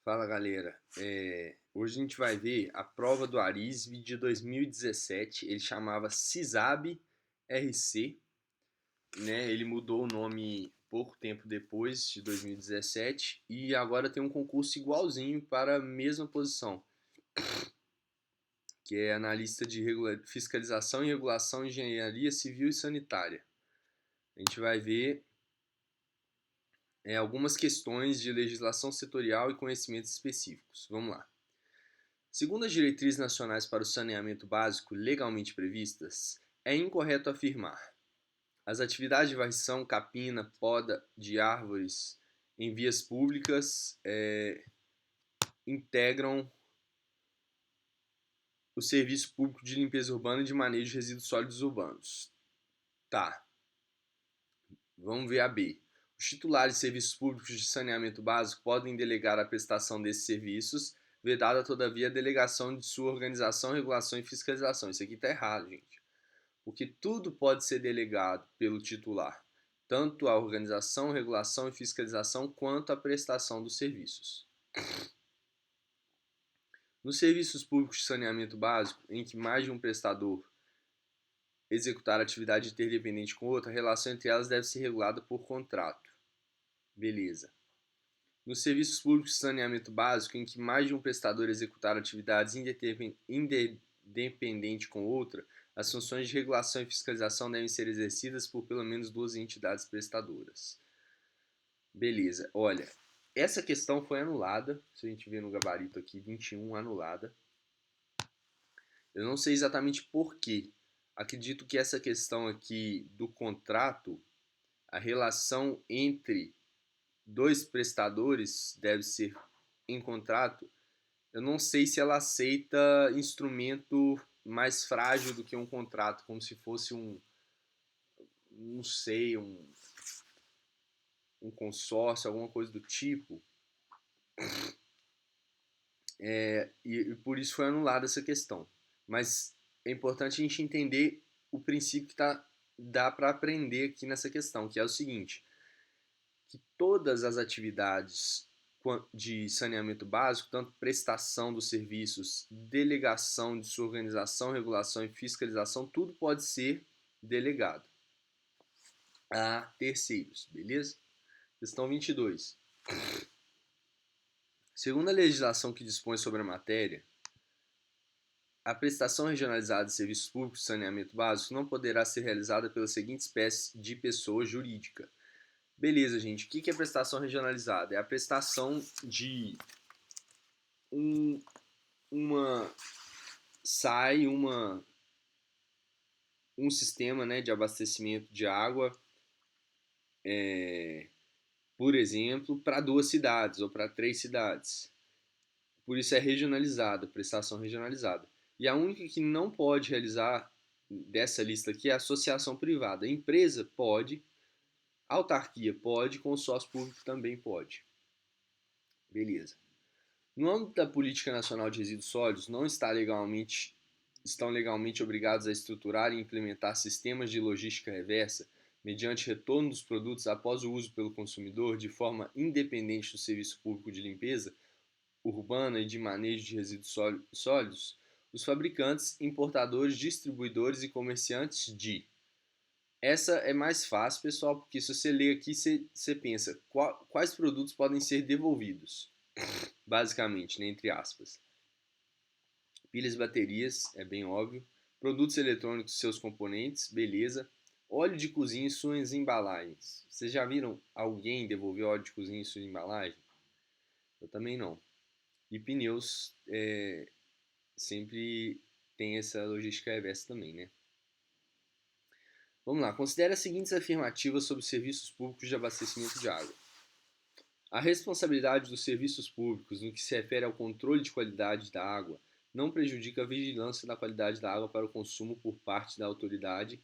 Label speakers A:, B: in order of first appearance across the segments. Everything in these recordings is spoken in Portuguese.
A: Fala galera, hoje a gente vai ver a prova do Arisb de 2017, ele chamava CISAB RC, né? Ele mudou o nome pouco tempo depois de 2017 e agora tem um concurso igualzinho para a mesma posição, que é analista de fiscalização e regulação, engenharia civil e sanitária. A gente vai ver algumas questões de legislação setorial e conhecimentos específicos. Vamos lá. Segundo as diretrizes nacionais para o saneamento básico legalmente previstas, é incorreto afirmar: as atividades de varrição, capina, poda de árvores em vias públicas integram o serviço público de limpeza urbana e de manejo de resíduos sólidos urbanos. Tá, vamos ver a B. Os titulares de serviços públicos de saneamento básico podem delegar a prestação desses serviços, vedada todavia a delegação de sua organização, regulação e fiscalização. Isso aqui está errado, gente. Porque tudo pode ser delegado pelo titular, tanto a organização, regulação e fiscalização, quanto a prestação dos serviços. Nos serviços públicos de saneamento básico, em que mais de um prestador executar atividade interdependente com outra, a relação entre elas deve ser regulada por contrato. Beleza. Nos serviços públicos de saneamento básico, em que mais de um prestador executar atividades independente com outra, as funções de regulação e fiscalização devem ser exercidas por pelo menos duas entidades prestadoras. Beleza, olha, essa questão foi anulada, se a gente vê no gabarito aqui, 21 anulada. Eu não sei exatamente por quê. Acredito que essa questão aqui do contrato, a relação entre dois prestadores deve ser em contrato. Eu não sei se ela aceita instrumento mais frágil do que um contrato, como se fosse não sei, um consórcio, alguma coisa do tipo. E por isso foi anulada essa questão. Mas é importante a gente entender o princípio que dá para aprender aqui nessa questão, que é o seguinte, que todas as atividades de saneamento básico, tanto prestação dos serviços, delegação de sua organização, regulação e fiscalização, tudo pode ser delegado a terceiros, beleza? Questão 22. Segundo a legislação que dispõe sobre a matéria, a prestação regionalizada de serviços públicos de saneamento básico não poderá ser realizada pela seguinte espécie de pessoa jurídica. Beleza, gente. O que é prestação regionalizada? É a prestação de uma sai um sistema, né, de abastecimento de água, por exemplo, para duas cidades ou para três cidades. Por isso é regionalizada, prestação regionalizada. E a única que não pode realizar dessa lista aqui é a associação privada. A empresa pode, a autarquia pode, consórcio público também pode. Beleza. No âmbito da Política Nacional de Resíduos Sólidos, não estão legalmente obrigados a estruturar e implementar sistemas de logística reversa mediante retorno dos produtos após o uso pelo consumidor de forma independente do serviço público de limpeza urbana e de manejo de resíduos sólidos, os fabricantes, importadores, distribuidores e comerciantes de. Essa é mais fácil, pessoal, porque se você ler aqui, você pensa quais produtos podem ser devolvidos, basicamente, né, entre aspas. Pilhas e baterias, é bem óbvio. Produtos eletrônicos e seus componentes, beleza. Óleo de cozinha e suas embalagens. Vocês já viram alguém devolver óleo de cozinha e sua embalagem? Eu também não. E pneus sempre tem essa logística reversa também, né? Vamos lá, considere as seguintes afirmativas sobre serviços públicos de abastecimento de água. A responsabilidade dos serviços públicos no que se refere ao controle de qualidade da água não prejudica a vigilância da qualidade da água para o consumo por parte da autoridade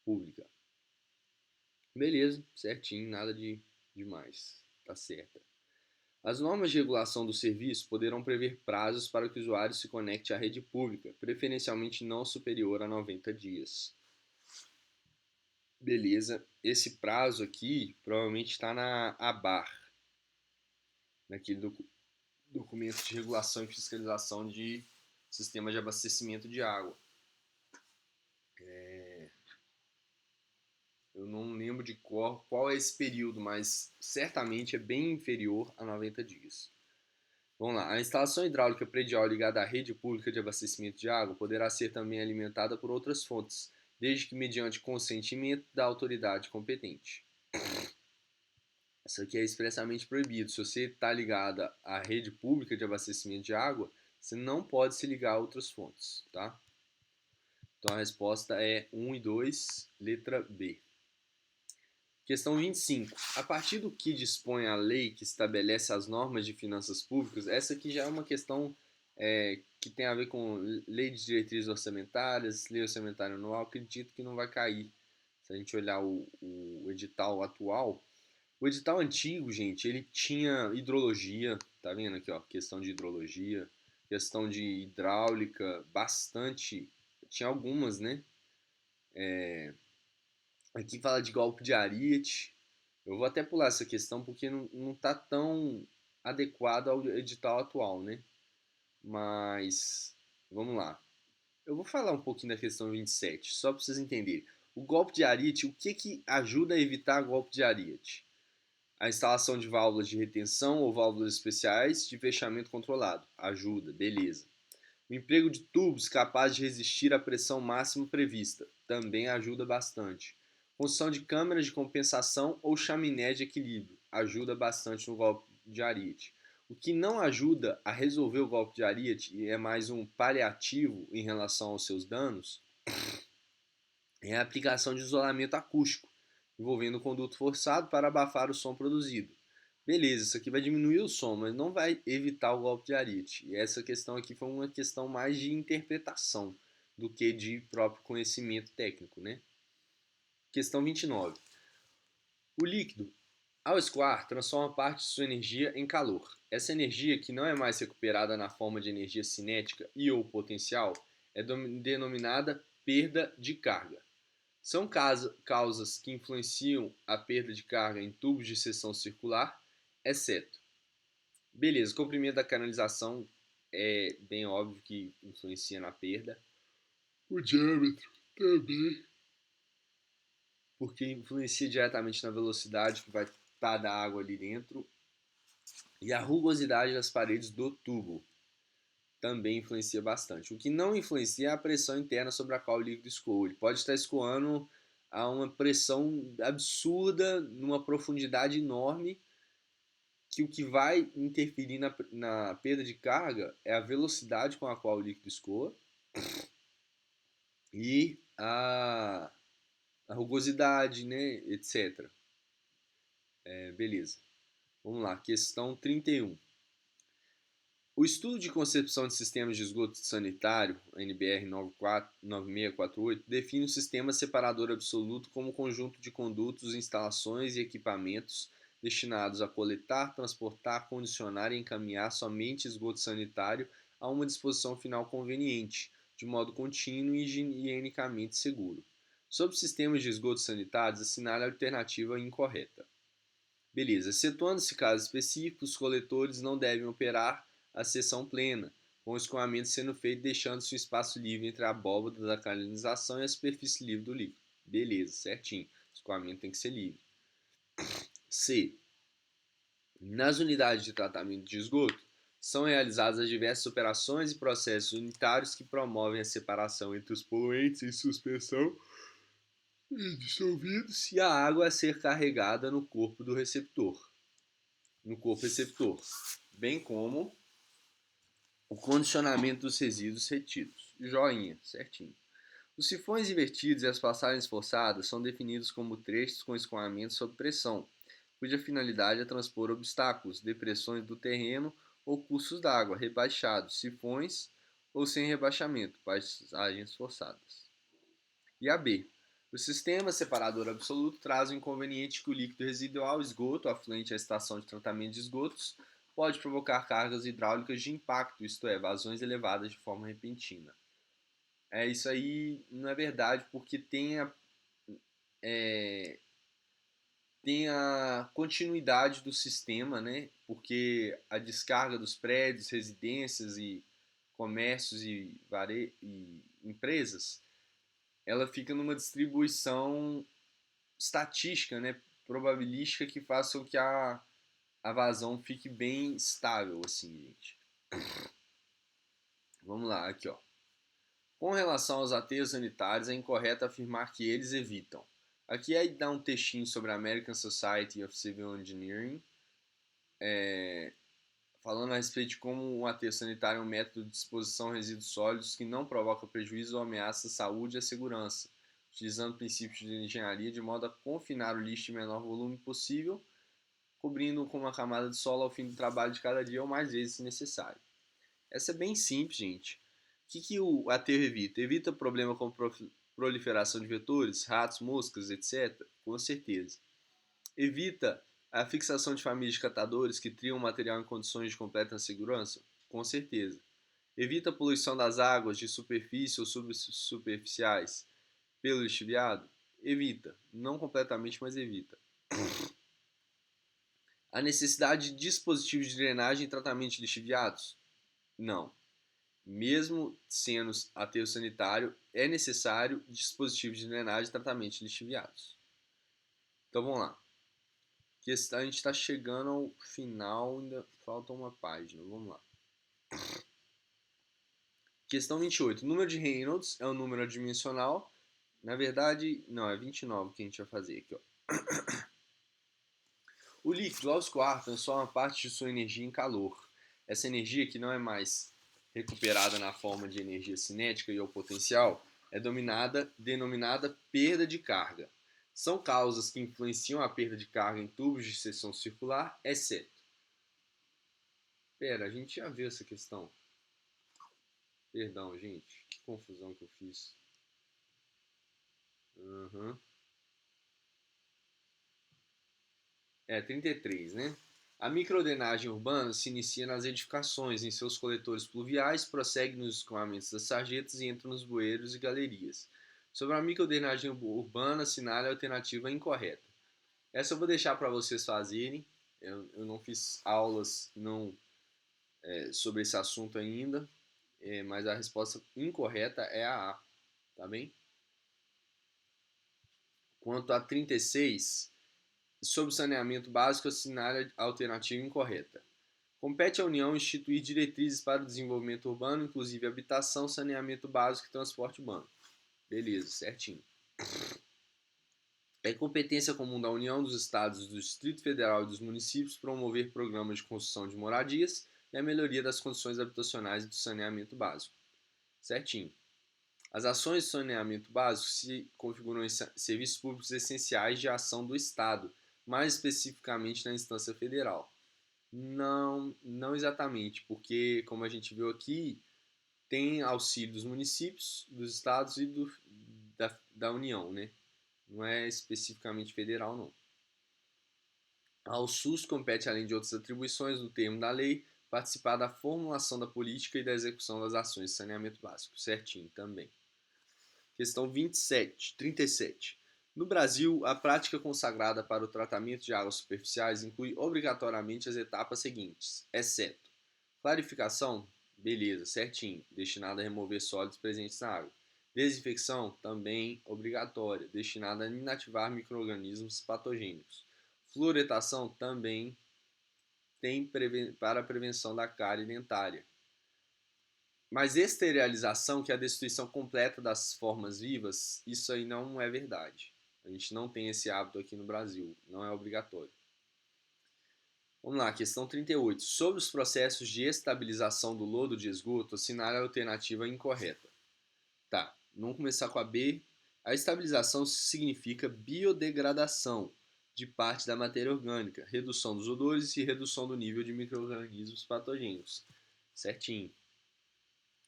A: pública. Beleza, certinho, nada de demais, tá certa. As normas de regulação do serviço poderão prever prazos para que o usuário se conecte à rede pública, preferencialmente não superior a 90 dias. Beleza, esse prazo aqui provavelmente está na ABAR, naquele documentos de regulação e fiscalização de sistemas de abastecimento de água. Eu não lembro de qual é esse período, mas certamente é bem inferior a 90 dias. Vamos lá. A instalação hidráulica predial ligada à rede pública de abastecimento de água poderá ser também alimentada por outras fontes, desde que mediante consentimento da autoridade competente. Isso aqui é expressamente proibido. Se você está ligada à rede pública de abastecimento de água, você não pode se ligar a outras fontes, tá? Então a resposta é 1 e 2, letra B. Questão 25. A partir do que dispõe a lei que estabelece as normas de finanças públicas, essa aqui já é uma questão que tem a ver com lei de diretrizes orçamentárias, lei orçamentária anual, acredito que não vai cair. Se a gente olhar o edital atual, o edital antigo, gente, ele tinha hidrologia, tá vendo aqui, ó, questão de hidrologia, questão de hidráulica, bastante, tinha algumas, né? Aqui fala de golpe de ariete. Eu vou até pular essa questão porque não tá tão adequado ao edital atual, né? Mas vamos lá. Eu vou falar um pouquinho da questão 27, só para vocês entenderem. O golpe de ariete, o que ajuda a evitar golpe de ariete? A instalação de válvulas de retenção ou válvulas especiais de fechamento controlado. Ajuda, beleza. O emprego de tubos capazes de resistir à pressão máxima prevista. Também ajuda bastante. Construção de câmeras de compensação ou chaminé de equilíbrio. Ajuda bastante no golpe de ariete. O que não ajuda a resolver o golpe de ariete e é mais um paliativo em relação aos seus danos é a aplicação de isolamento acústico, envolvendo o conduto forçado para abafar o som produzido. Beleza, isso aqui vai diminuir o som, mas não vai evitar o golpe de ariete. E essa questão aqui foi uma questão mais de interpretação do que de próprio conhecimento técnico, né? Questão 29. O líquido, ao escoar, transforma parte de sua energia em calor. Essa energia, que não é mais recuperada na forma de energia cinética e ou potencial, é denominada perda de carga. São causas que influenciam a perda de carga em tubos de seção circular, exceto. Beleza, o comprimento da canalização é bem óbvio que influencia na perda. O diâmetro também, porque influencia diretamente na velocidade que vai estar da água ali dentro. E a rugosidade das paredes do tubo também influencia bastante. O que não influencia é a pressão interna sobre a qual o líquido escoa. Ele pode estar escoando a uma pressão absurda, numa profundidade enorme, que o que vai interferir na perda de carga é a velocidade com a qual o líquido escoa e a rugosidade, né, etc. Beleza. Vamos lá, questão 31. O estudo de concepção de sistemas de esgoto sanitário, NBR 9648, define o sistema separador absoluto como conjunto de condutos, instalações e equipamentos destinados a coletar, transportar, condicionar e encaminhar somente esgoto sanitário a uma disposição final conveniente, de modo contínuo e higienicamente seguro. Sobre sistemas de esgotos sanitários, assinale a alternativa incorreta. Beleza, excetuando-se casos específicos, os coletores não devem operar a seção plena, com o escoamento sendo feito deixando-se um espaço livre entre a abóbada da canalização e a superfície livre do líquido. Beleza, certinho. O escoamento tem que ser livre. C. Nas unidades de tratamento de esgoto, são realizadas as diversas operações e processos unitários que promovem a separação entre os poluentes em suspensão e dissolvidos e a água a ser carregada no corpo receptor, bem como o condicionamento dos resíduos retidos. Joinha, certinho. Os sifões invertidos e as passagens forçadas são definidos como trechos com escoamento sob pressão, cuja finalidade é transpor obstáculos, depressões do terreno ou cursos d'água rebaixados, sifões ou sem rebaixamento, passagens forçadas. E a B. O sistema separador absoluto traz o inconveniente que o líquido residual, esgoto, afluente à estação de tratamento de esgotos, pode provocar cargas hidráulicas de impacto, isto é, vazões elevadas de forma repentina. Isso aí não é verdade, porque tem tem a continuidade do sistema, né? Porque a descarga dos prédios, residências e comércios e empresas, ela fica numa distribuição estatística, né? Probabilística que faça com que a vazão fique bem estável, assim, gente. Vamos lá, aqui, ó. Com relação aos aterros sanitários, é incorreto afirmar que eles evitam. Aqui aí dá um textinho sobre a American Society of Civil Engineering, falando a respeito de como um aterro sanitário é um método de disposição de resíduos sólidos que não provoca prejuízo ou ameaça à saúde e à segurança, utilizando princípios de engenharia de modo a confinar o lixo em menor volume possível, cobrindo-o com uma camada de solo ao fim do trabalho de cada dia ou mais vezes se necessário. Essa é bem simples, gente. O que o aterro evita? Evita problema com proliferação de vetores, ratos, moscas, etc. Com certeza. Evita a fixação de famílias de catadores que triam o material em condições de completa segurança? Com certeza. Evita a poluição das águas de superfície ou subsuperficiais pelo lixiviado? Evita. Não completamente, mas evita. A necessidade de dispositivos de drenagem e tratamento de lixiviados? Não. Mesmo sendo aterro sanitário, é necessário dispositivos de drenagem e tratamento de lixiviados. Então vamos lá. A gente está chegando ao final, ainda falta uma página. Vamos lá. Questão 28. O número de Reynolds é um número adimensional. Na verdade, não, é 29 que a gente vai fazer aqui. Ó. O líquido, ao escoar, transforma uma parte de sua energia em calor. Essa energia, que não é mais recuperada na forma de energia cinética e ou potencial, é denominada perda de carga. São causas que influenciam a perda de carga em tubos de seção circular, exceto. Pera, a gente já viu essa questão. Perdão, gente. Que confusão que eu fiz. Uhum. É, 33, né? A microdrenagem urbana se inicia nas edificações, em seus coletores pluviais, prossegue nos escoamentos das sarjetas e entra nos bueiros e galerias. Sobre a microdrenagem urbana, assinale a alternativa incorreta. Essa eu vou deixar para vocês fazerem. Eu não fiz aulas sobre esse assunto ainda, mas a resposta incorreta é a A, tá bem? Quanto a 36, sobre saneamento básico, assinale a alternativa incorreta. Compete à União instituir diretrizes para o desenvolvimento urbano, inclusive habitação, saneamento básico e transporte urbano. Beleza, certinho. É competência comum da União, dos Estados, do Distrito Federal e dos municípios promover programas de construção de moradias e a melhoria das condições habitacionais e do saneamento básico. Certinho. As ações de saneamento básico se configuram em serviços públicos essenciais de ação do Estado, mais especificamente na instância federal. Não, não exatamente, porque, como a gente viu aqui, tem auxílio dos municípios, dos estados e da União, né? Não é especificamente federal, não. Ao SUS compete, além de outras atribuições no termo da lei, participar da formulação da política e da execução das ações de saneamento básico. Certinho também. Questão 37. No Brasil, a prática consagrada para o tratamento de águas superficiais inclui obrigatoriamente as etapas seguintes, exceto clarificação, beleza, certinho, destinada a remover sólidos presentes na água. Desinfecção, também obrigatória, destinada a inativar micro-organismos patogênicos. Fluoretação, também tem para a prevenção da cárie dentária. Mas esterilização, que é a destruição completa das formas vivas, isso aí não é verdade. A gente não tem esse hábito aqui no Brasil, não é obrigatório. Vamos lá, questão 38. Sobre os processos de estabilização do lodo de esgoto, assinale a alternativa incorreta. Tá, vamos começar com a B. A estabilização significa biodegradação de parte da matéria orgânica, redução dos odores e redução do nível de micro-organismos patogênicos. Certinho.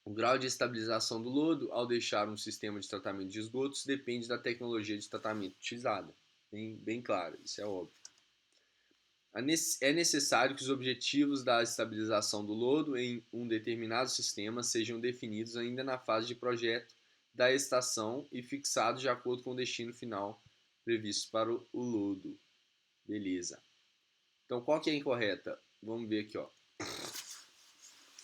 A: O grau de estabilização do lodo, ao deixar um sistema de tratamento de esgotos, depende da tecnologia de tratamento utilizada. Bem claro, isso é óbvio. É necessário que os objetivos da estabilização do lodo em um determinado sistema sejam definidos ainda na fase de projeto da estação e fixados de acordo com o destino final previsto para o lodo. Beleza. Então, qual que é a incorreta? Vamos ver aqui, ó.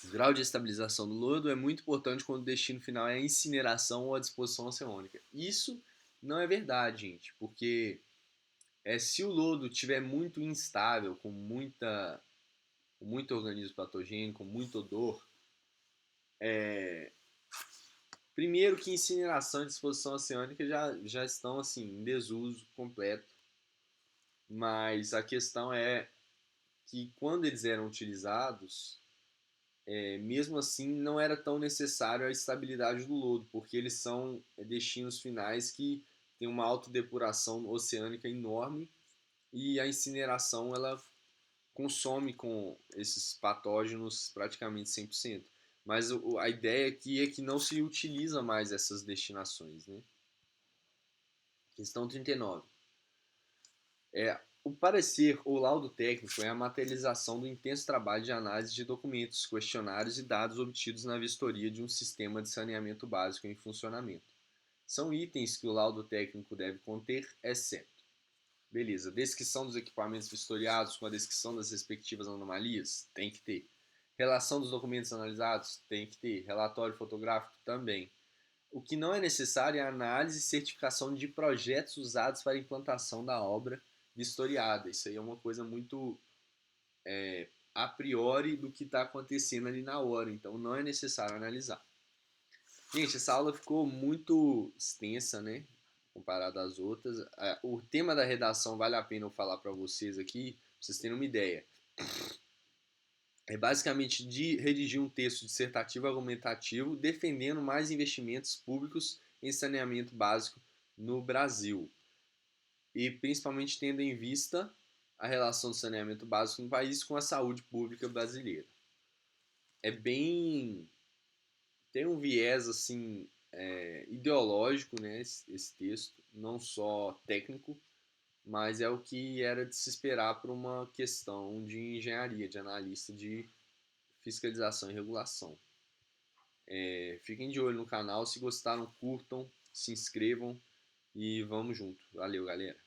A: O grau de estabilização do lodo é muito importante quando o destino final é a incineração ou a disposição oceânica. Isso não é verdade, gente, porque se o lodo estiver muito instável, com muito organismo patogênico, com muito odor, primeiro que incineração e disposição oceânica já estão assim, em desuso completo, mas a questão é que quando eles eram utilizados, mesmo assim não era tão necessário a estabilidade do lodo, porque eles são destinos finais que têm uma autodepuração oceânica enorme e a incineração ela consome com esses patógenos praticamente 100%. Mas a ideia aqui é que não se utiliza mais essas destinações, né? Questão 39. O parecer ou laudo técnico é a materialização do intenso trabalho de análise de documentos, questionários e dados obtidos na vistoria de um sistema de saneamento básico em funcionamento. São itens que o laudo técnico deve conter, exceto: beleza, descrição dos equipamentos vistoriados com a descrição das respectivas anomalias? Tem que ter. Relação dos documentos analisados? Tem que ter. Relatório fotográfico? Também. O que não é necessário é a análise e certificação de projetos usados para a implantação da obra vistoriada. Isso aí é uma coisa muito a priori do que está acontecendo ali na hora, então não é necessário analisar. Gente, essa aula ficou muito extensa, né? Comparada às outras. O tema da redação vale a pena eu falar para vocês aqui, pra vocês terem uma ideia. É basicamente de redigir um texto dissertativo argumentativo defendendo mais investimentos públicos em saneamento básico no Brasil. E principalmente tendo em vista a relação do saneamento básico no país com a saúde pública brasileira. É bem... tem um viés assim ideológico, né, esse texto, não só técnico, mas é o que era de se esperar para uma questão de engenharia, de analista de fiscalização e regulação. Fiquem de olho no canal, se gostaram, curtam, se inscrevam e vamos junto. Valeu, galera!